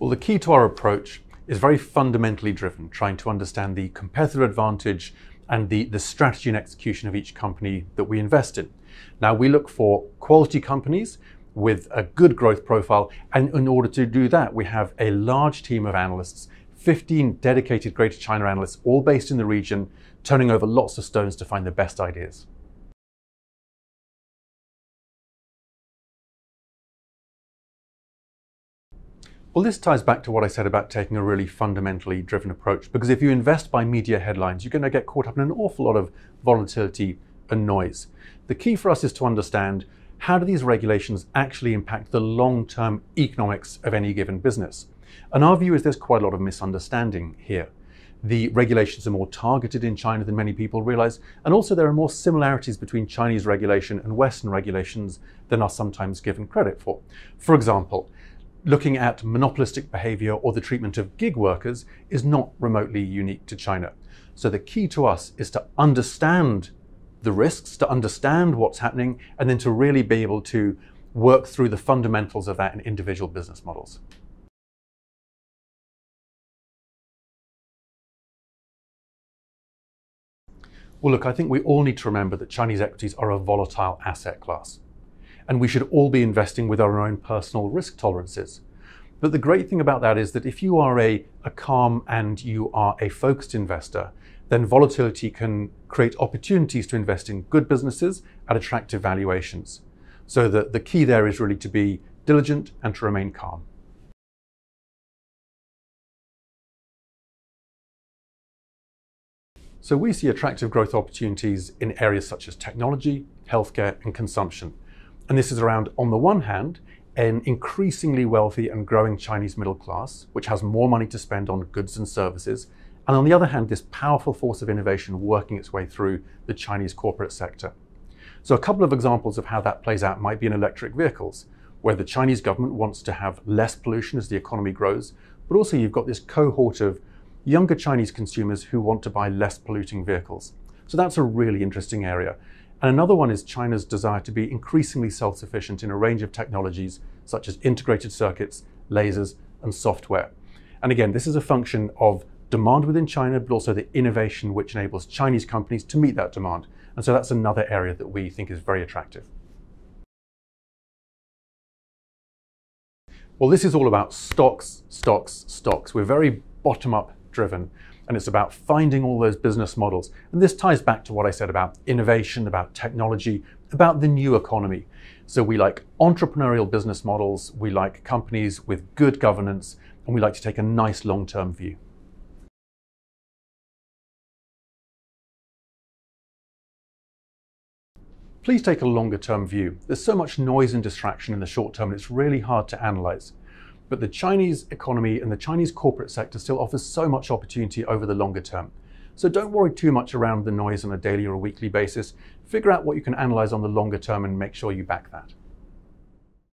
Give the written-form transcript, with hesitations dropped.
Well, the key to our approach is very fundamentally driven, trying to understand the competitive advantage and the strategy and execution of each company that we invest in. Now, we look for quality companies with a good growth profile, and in order to do that, we have a large team of analysts, 15 dedicated Greater China analysts, all based in the region, turning over lots of stones to find the best ideas. Well, this ties back to what I said about taking a really fundamentally driven approach, because if you invest by media headlines, you're going to get caught up in an awful lot of volatility and noise. The key for us is to understand, how do these regulations actually impact the long-term economics of any given business? And our view is there's quite a lot of misunderstanding here. The regulations are more targeted in China than many people realize, and also there are more similarities between Chinese regulation and Western regulations than are sometimes given credit for. For example, looking at monopolistic behavior or the treatment of gig workers is not remotely unique to China. So the key to us is to understand the risks, to understand what's happening, and then to really be able to work through the fundamentals of that in individual business models. Well, look, I think we all need to remember that Chinese equities are a volatile asset class, and we should all be investing with our own personal risk tolerances. But the great thing about that is that if you are a calm and you are a focused investor, then volatility can create opportunities to invest in good businesses at attractive valuations. So the key there is really to be diligent and to remain calm. So we see attractive growth opportunities in areas such as technology, healthcare, and consumption. And this is around, on the one hand, an increasingly wealthy and growing Chinese middle class, which has more money to spend on goods and services. And on the other hand, this powerful force of innovation working its way through the Chinese corporate sector. So a couple of examples of how that plays out might be in electric vehicles, where the Chinese government wants to have less pollution as the economy grows, but also you've got this cohort of younger Chinese consumers who want to buy less polluting vehicles. So that's a really interesting area. And another one is China's desire to be increasingly self-sufficient in a range of technologies such as integrated circuits, lasers, and software. And again, this is a function of demand within China, but also the innovation which enables Chinese companies to meet that demand. And so that's another area that we think is very attractive. Well, this is all about stocks, stocks, stocks. We're very bottom-up driven, and it's about finding all those business models. And this ties back to what I said about innovation, about technology, about the new economy. So we like entrepreneurial business models, we like companies with good governance, and we like to take a nice long-term view. Please take a longer-term view. There's so much noise and distraction in the short term, and it's really hard to analyze. But the Chinese economy and the Chinese corporate sector still offers so much opportunity over the longer term. So don't worry too much around the noise on a daily or a weekly basis. Figure out what you can analyze on the longer term and make sure you back that.